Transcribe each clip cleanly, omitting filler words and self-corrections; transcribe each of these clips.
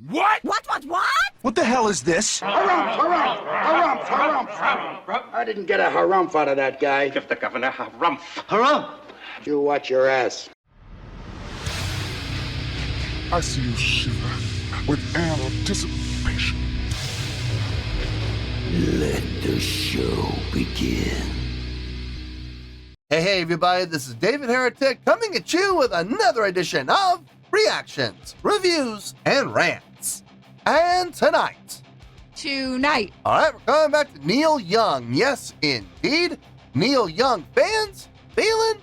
What? What? What the hell is this? Harumph. I didn't get a harumph out of that guy. Give the governor harumph. Harumph! You watch your ass. I see you shiver with anticipation. Let the show begin. Hey everybody, this is David Heretic coming at you with another edition of Reactions, Reviews, and Rants. And tonight, alright, we're coming back to Neil Young. Yes, indeed, Neil Young fans feeling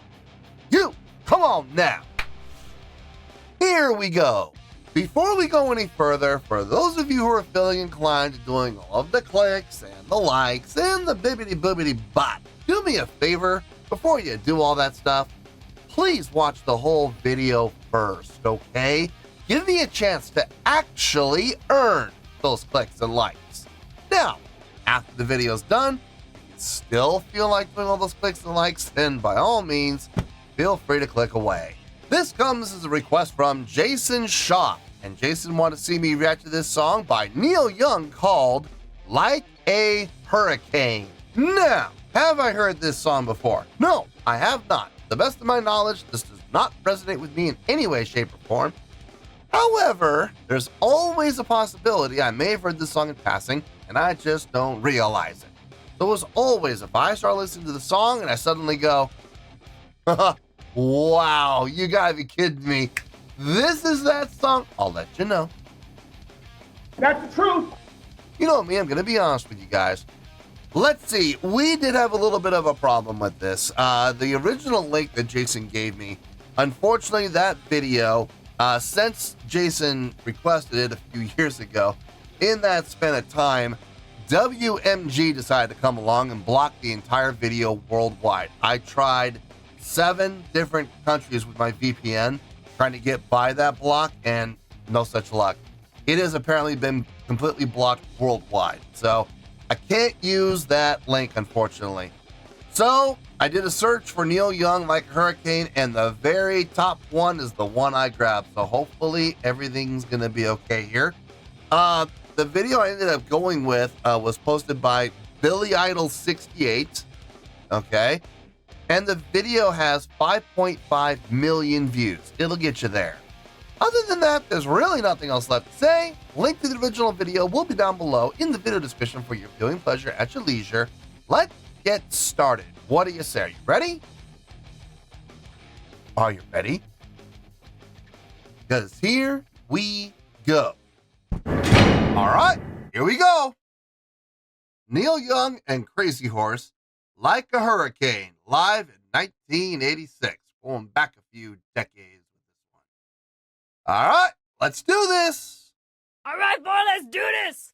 you. Come on now. Here we go. Before we go any further, for those of you who are feeling inclined to doing all of the clicks and the likes and the bibbity-boobity bot, do me a favor. Before you do all that stuff, please watch the whole video first, okay? Give me a chance to actually earn those clicks and likes. Now, after the video's done, if you still feel like doing all those clicks and likes, then by all means, feel free to click away. This comes as a request from Jason Shaw, and Jason wanted to see me react to this song by Neil Young called Like a Hurricane. Now, have I heard this song before? No, I have not. To the best of my knowledge, this does not resonate with me in any way, shape, or form. However, there's always a possibility I may have heard this song in passing, and I just don't realize it. So as always, if I start listening to the song and I suddenly go, wow, you gotta be kidding me. This is that song, I'll let you know. That's the truth. You know me, I'm gonna be honest with you guys. Let's see, we did have a little bit of a problem with this. The original link that Jason gave me, unfortunately that video, since Jason requested it a few years ago, in that span of time, WMG decided to come along and block the entire video worldwide. I tried 7 different countries with my VPN trying to get by that block, and no such luck. It has apparently been completely blocked worldwide. So I can't use that link, unfortunately. So I did a search for Neil Young Like a Hurricane, and the very top one is the one I grabbed. So hopefully everything's gonna be okay here. The video I ended up going with was posted by Billy Idol 68. Okay. And the video has 5.5 million views. It'll get you there. Other than that, there's really nothing else left to say. Link to the original video will be down below in the video description for your viewing pleasure at your leisure. Let's get started. What do you say? Are you ready? Are you ready? Because here we go. All right, here we go. Neil Young and Crazy Horse, Like a Hurricane, live in 1986. Going back a few decades. All right, let's do this. All right, boy, let's do this.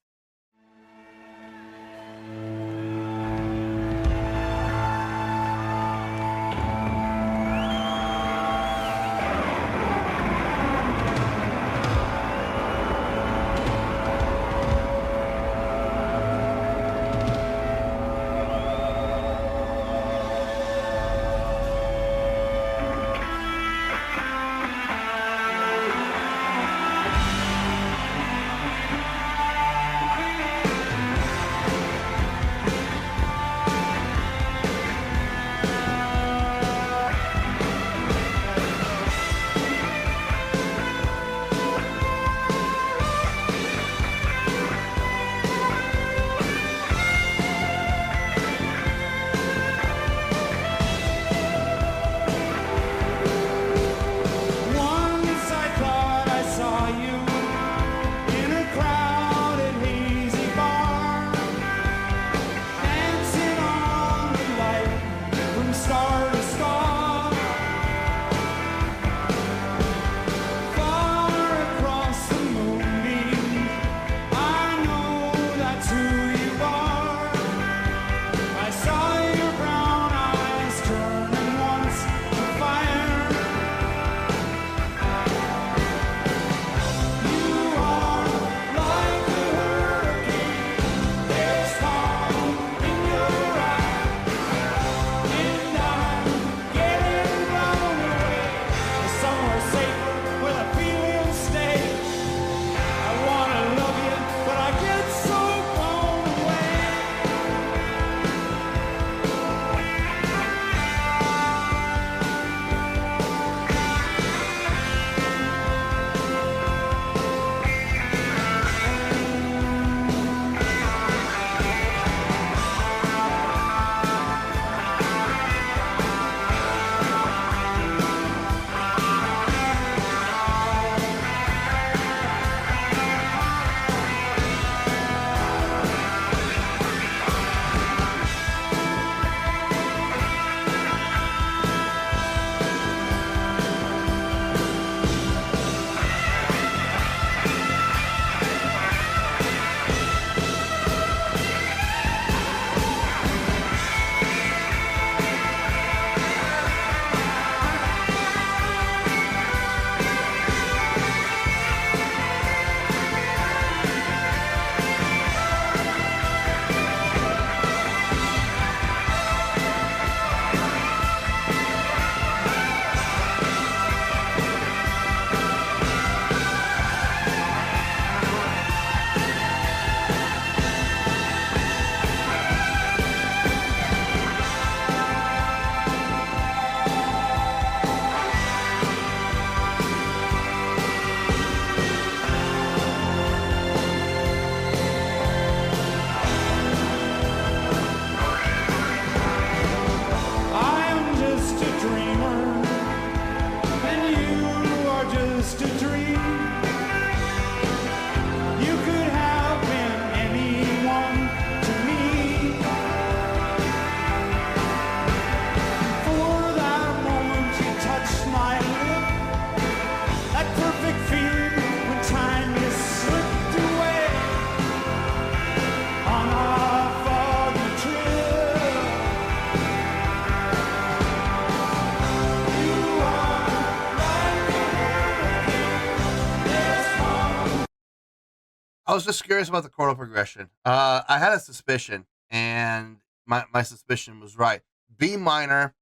I was just curious about the chordal progression. I had a suspicion, and my suspicion was right. B minor,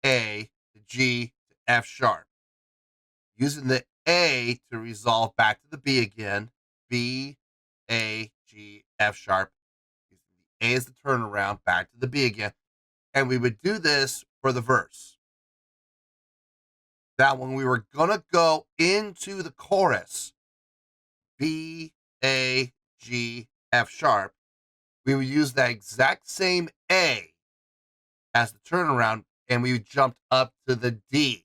A, to G, to F sharp. Using the A to resolve back to the B again. B, A, G, F sharp. A is the turnaround back to the B again. And we would do this for the verse. Now, when we were going to go into the chorus, B, A, G, F sharp, we would use that exact same A as the turnaround, and we jumped up to the D.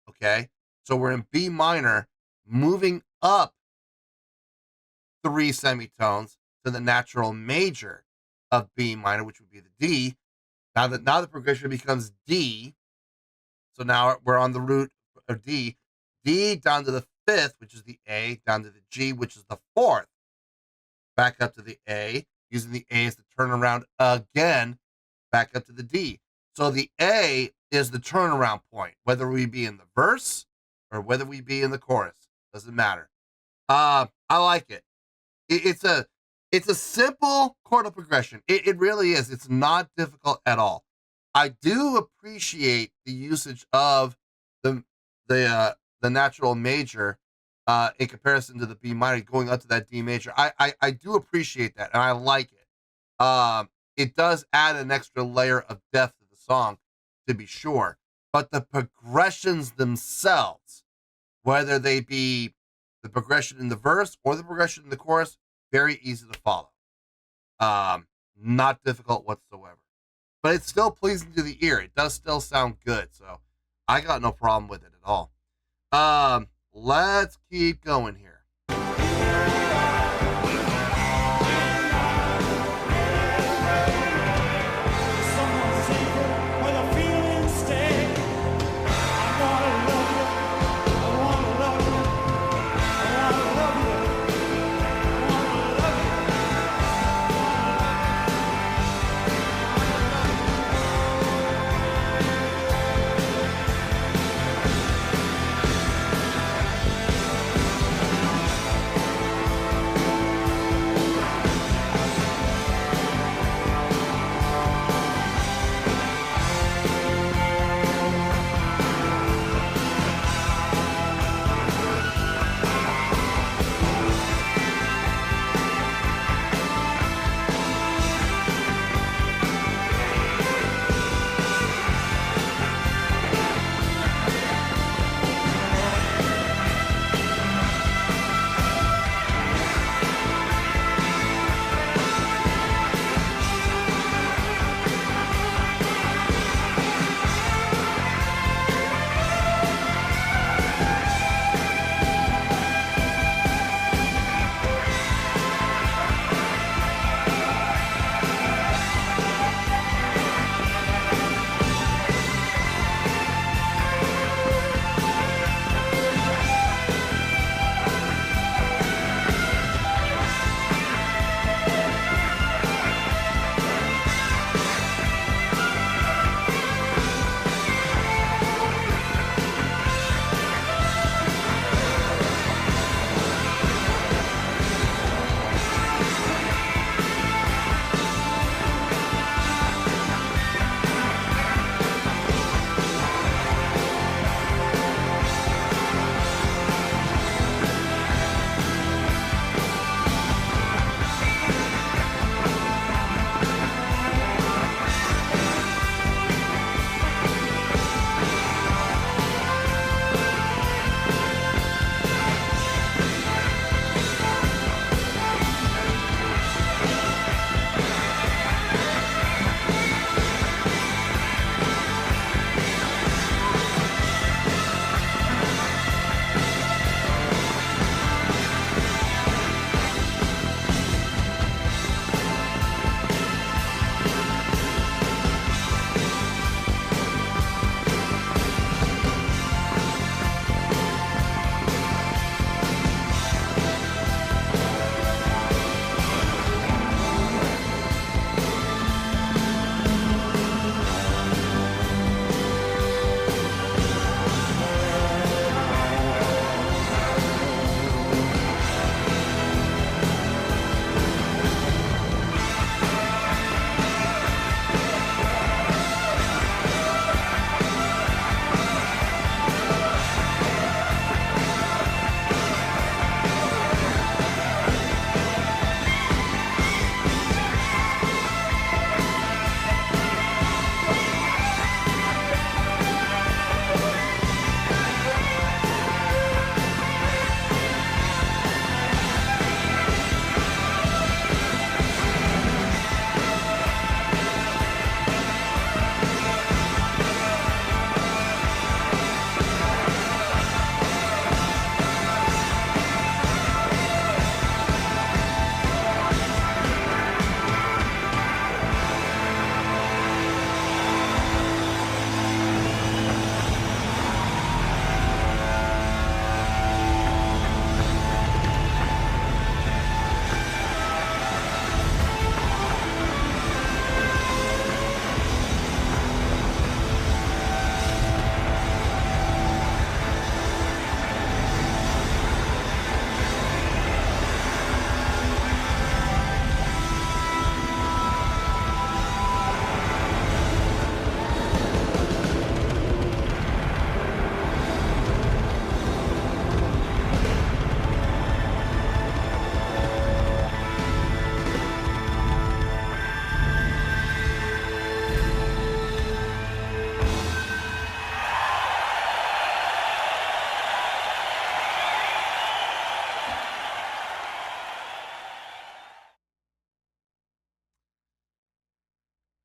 Okay? So we're in B minor, moving up 3 semitones to the natural major of B minor, which would be the D. Now the progression becomes D. So now we're on the root of D. D down to the 5th, which is the A, down to the G, which is the 4th. Back up to the A, using the A as the turnaround again, back up to the D. So the A is the turnaround point, whether we be in the verse or whether we be in the chorus. Doesn't matter. I like it. It's a simple chordal progression. It really is. It's not difficult at all. I do appreciate the usage of the natural major in comparison to the B minor going up to that D major. I do appreciate that, and I like it. It does add an extra layer of depth to the song, to be sure. But the progressions themselves, whether they be the progression in the verse or the progression in the chorus, very easy to follow. Not difficult whatsoever. But it's still pleasing to the ear. It does still sound good, so I got no problem with it at all. Let's keep going here.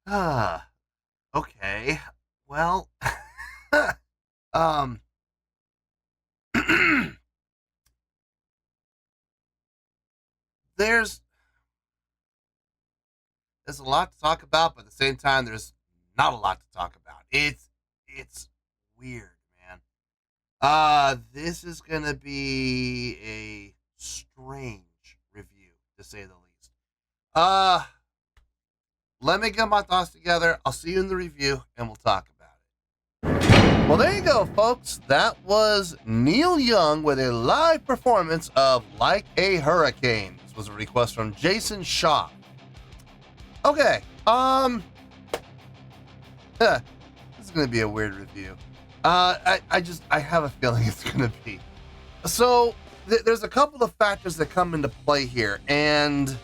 Okay. Well, um, there's a lot to talk about, but at the same time, there's not a lot to talk about. It's weird, man. This is gonna be a strange review, to say the least. Let me get my thoughts together. I'll see you in the review, and we'll talk about it. Well, there you go, folks. That was Neil Young with a live performance of Like a Hurricane. This was a request from Jason Shaw. Okay, this is going to be a weird review. I have a feeling it's going to be. So, there's a couple of factors that come into play here, and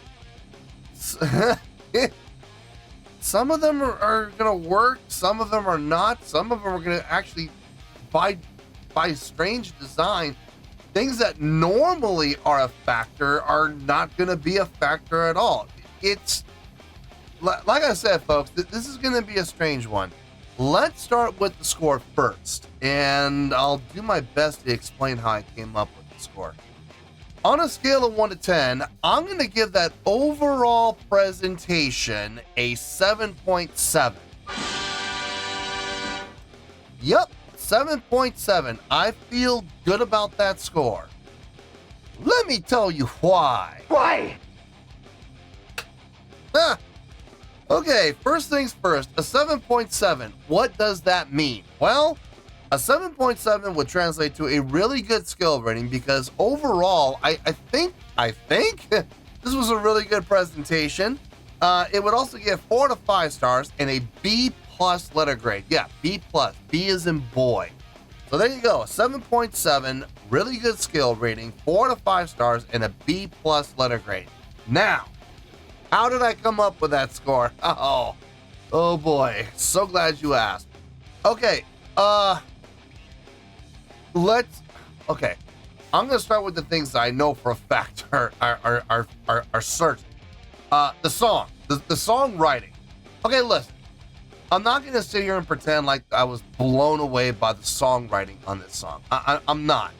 some of them are going to work, some of them are not, some of them are going to actually, by strange design, things that normally are a factor are not going to be a factor at all. It's, like I said, folks, this is going to be a strange one. Let's start with the score first, and I'll do my best to explain how I came up with the score. On a scale of 1 to 10, I'm going to give that overall presentation a 7.7. Yep, 7.7. I feel good about that score. Let me tell you why. Why? Okay, first things first, a 7.7. What does that mean? Well, a 7.7 would translate to a really good skill rating because overall, I think this was a really good presentation. It would also get 4 to 5 stars and a B+ letter grade. Yeah, B+. B as in boy. So there you go, a 7.7, really good skill rating, 4 to 5 stars, and a B+ letter grade. Now, how did I come up with that score? Oh boy, so glad you asked. Okay, I'm gonna start with the things that I know for a fact are certain. The song, the songwriting. Okay, listen, I'm not gonna sit here and pretend like I was blown away by the songwriting on this song. I'm not.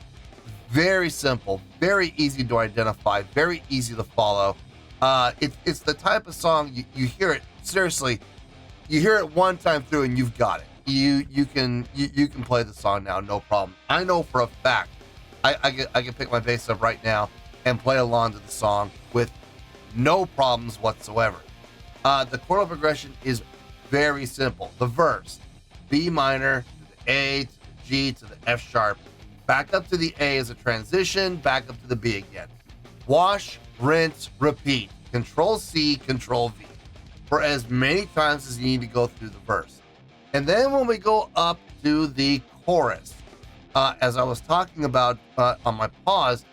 Very simple, very easy to identify, very easy to follow. It's the type of song you hear it, seriously, you hear it one time through and you've got it. You can play the song now, no problem. I know for a fact I can pick my bass up right now and play along to the song with no problems whatsoever. The chordal progression is very simple. The verse, B minor to the A to the G to the F sharp, back up to the A as a transition, back up to the B again. Wash, rinse, repeat. Control C, Control V for as many times as you need to go through the verse. And then when we go up to the chorus, as I was talking about on my pause,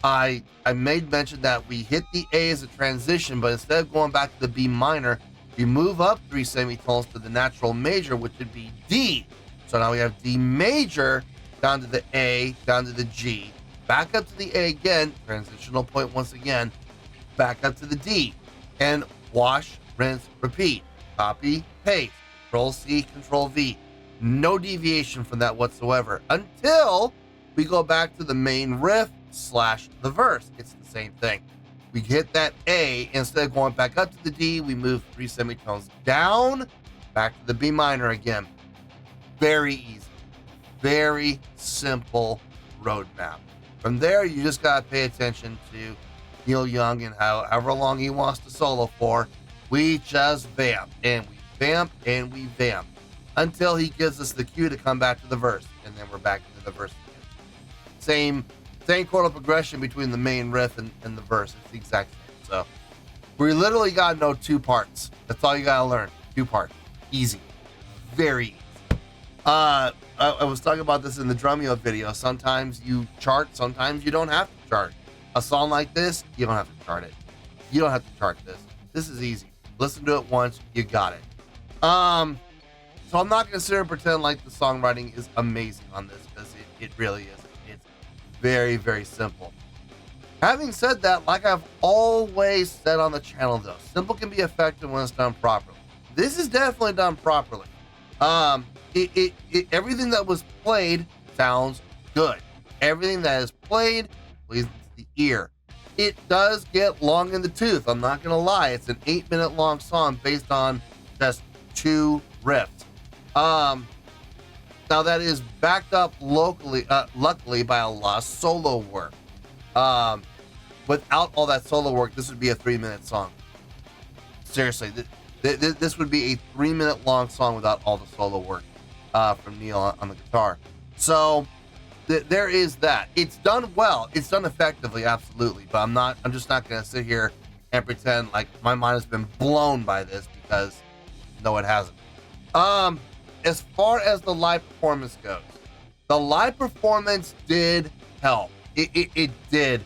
I made mention that we hit the A as a transition, but instead of going back to the B minor, we move up 3 semitones to the natural major, which would be D. So now we have D major down to the A, down to the G, back up to the A again, transitional point once again, back up to the D, and wash, rinse, repeat. Copy, paste, Control C, Control V. No deviation from that whatsoever until we go back to the main riff / the verse. It's the same thing. We hit that A, instead of going back up to the D, we move 3 semitones down, back to the B minor again. Very easy. Very simple roadmap. From there, you just gotta pay attention to Neil Young and however long he wants to solo for. We just vamp and we vamp and we vamp until he gives us the cue to come back to the verse, and then we're back into the verse again. Same chordal progression between the main riff and the verse. It's the exact same. So we literally gotta know 2 parts. That's all you gotta learn. 2 parts. Easy. Very easy. I was talking about this in the Drumeo video. Sometimes you chart, sometimes you don't have to chart. A song like this, you don't have to chart it. You don't have to chart this. This is easy. Listen to it once, you got it. So I'm not going to sit here and pretend like the songwriting is amazing on this, because it really isn't. It's very, very simple. Having said that, like I've always said on the channel though, simple can be effective when it's done properly. this is definitely done properly. Everything that was played sounds good. Everything that is played pleases the ear. It does get long in the tooth. I'm not gonna lie. It's an 8-minute long song based on just 2 riffs. Now that is backed up luckily by a lot of solo work. Without all that solo work, this would be a 3-minute song. Seriously, this would be a 3-minute long song without all the solo work from Neil on the guitar. So there is that. It's done well. It's done effectively, absolutely. But I'm just not gonna sit here and pretend like my mind has been blown by this, because no, it hasn't. As far as the live performance goes, the live performance did help. It did.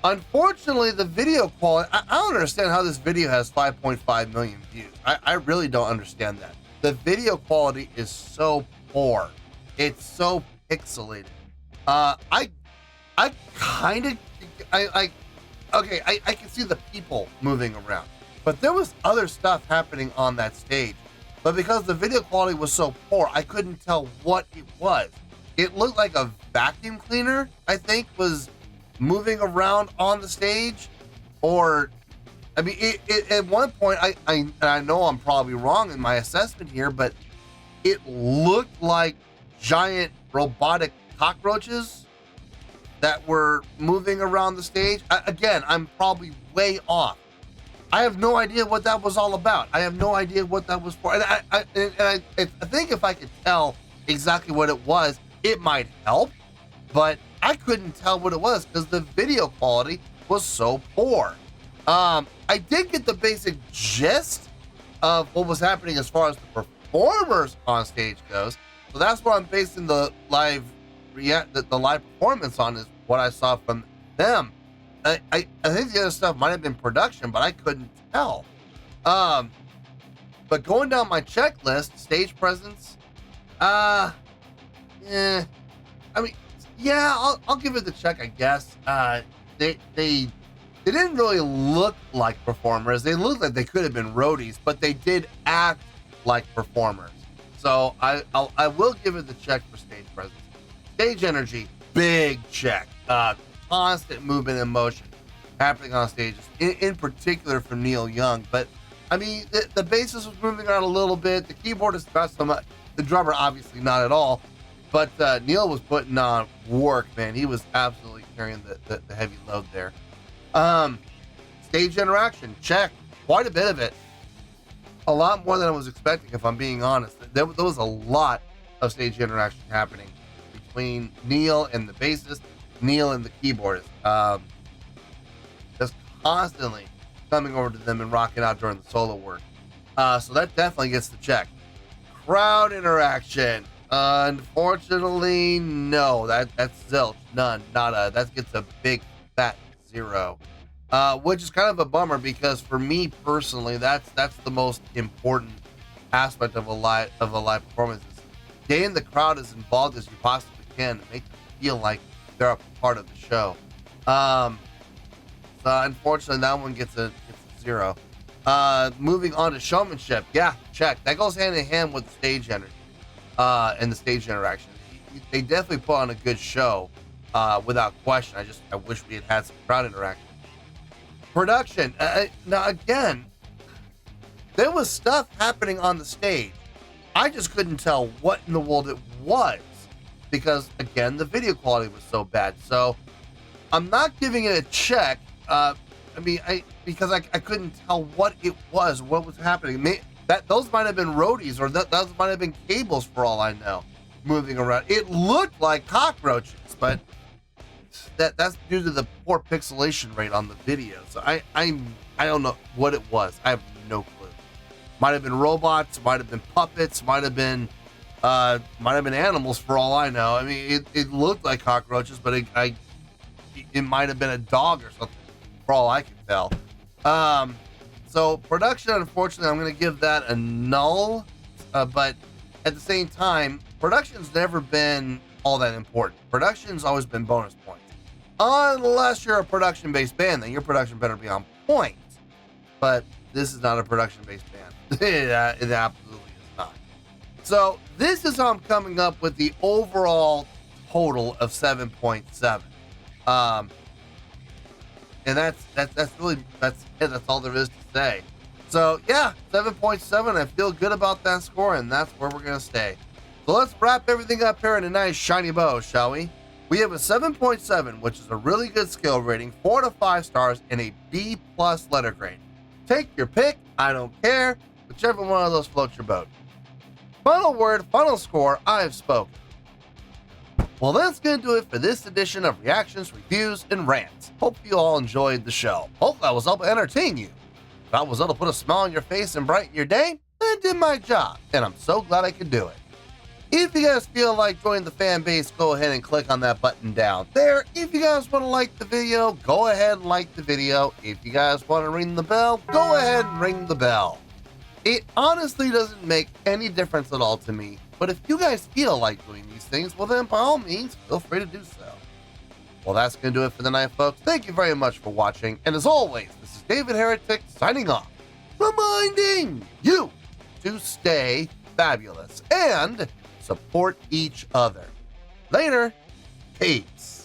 Unfortunately, the video quality, I don't understand how this video has 5.5 million views. I really don't understand that. The video quality is so poor. It's so pixelated. I can see the people moving around, but there was other stuff happening on that stage. But because the video quality was so poor, I couldn't tell what it was. It looked like a vacuum cleaner, I think, was moving around on the stage. Or, I mean, at one point, I know I'm probably wrong in my assessment here, but it looked like giant robotic cockroaches that were moving around the stage. Again, I'm probably way off. I have no idea what that was all about. I have no idea what that was for. And I think if I could tell exactly what it was, it might help. But I couldn't tell what it was because the video quality was so poor. I did get the basic gist of what was happening as far as the performers on stage goes. So that's what I'm basing the live performance on, is what I saw from them. I think the other stuff might have been production, but I couldn't tell. But going down my checklist, stage presence, I mean, yeah, I'll give it the check, I guess. They didn't really look like performers. They looked like they could have been roadies, but they did act like performers. So I will give it the check for stage presence. Stage energy, big check. Constant movement and motion happening on stage, in particular from Neil Young. But I mean, the bassist was moving around a little bit. The keyboardist not so much. The drummer obviously not at all. But Neil was putting on work, man. He was absolutely carrying the heavy load there. Stage interaction, check. Quite a bit of it. A lot more than I was expecting, if I'm being honest. There was a lot of stage interaction happening between Neil and the bassist, Neil and the keyboardist. Just constantly coming over to them and rocking out during the solo work. So that definitely gets the check. Crowd interaction. Unfortunately, no. That's zilch. None. Nada. That gets a big fat 0. Which is kind of a bummer, because for me personally, that's the most important aspect of a live performance, is getting the crowd as involved as you possibly can to make them feel like they're a part of the show. So unfortunately, that one gets a 0. Moving on to showmanship, yeah, check. That goes hand in hand with the stage energy and the stage interaction. They definitely put on a good show, without question. I wish we had some crowd interaction. Production. Now again, there was stuff happening on the stage. I just couldn't tell what in the world it was, because again, the video quality was so bad. So I'm not giving it a check. Because I couldn't tell what it was, what was happening. Those might have been roadies, or those might have been cables for all I know, moving around. It looked like cockroaches, but that's due to the poor pixelation rate on the video. So I don't know what it was. I have no clue. Might have been robots, might have been puppets, might have been animals for all I know. I mean, it looked like cockroaches, but it might have been a dog or something, for all I can tell. So production, unfortunately, I'm going to give that a null. But at the same time, production's never been all that important. Production's always been bonus points. Unless you're a production-based band, then your production better be on point. but this is not a production-based band. It absolutely is not. So this is how I'm coming up with the overall total of 7.7. And that's really it. That's all there is to say. So yeah, 7.7. I feel good about that score, and that's where we're gonna stay. So let's wrap everything up here in a nice shiny bow, shall we? We have a 7.7, which is a really good skill rating, 4 to 5 stars, and a B+ letter grade. Take your pick. I don't care. Whichever one of those floats your boat. Final word, final score. I have spoken. Well, that's going to do it for this edition of Reactions, Reviews, and Rants. Hope you all enjoyed the show. Hope I was able to entertain you. If I was able to put a smile on your face and brighten your day, I did my job, and I'm so glad I could do it. If you guys feel like joining the fan base, go ahead and click on that button down there. If you guys want to like the video, go ahead and like the video. If you guys want to ring the bell, go ahead and ring the bell. It honestly doesn't make any difference at all to me, but if you guys feel like doing these things, well then by all means, feel free to do so. Well, that's going to do it for the night, folks. Thank you very much for watching, and as always, this is David Heretic signing off, reminding you to stay fabulous and support each other. Later. Peace.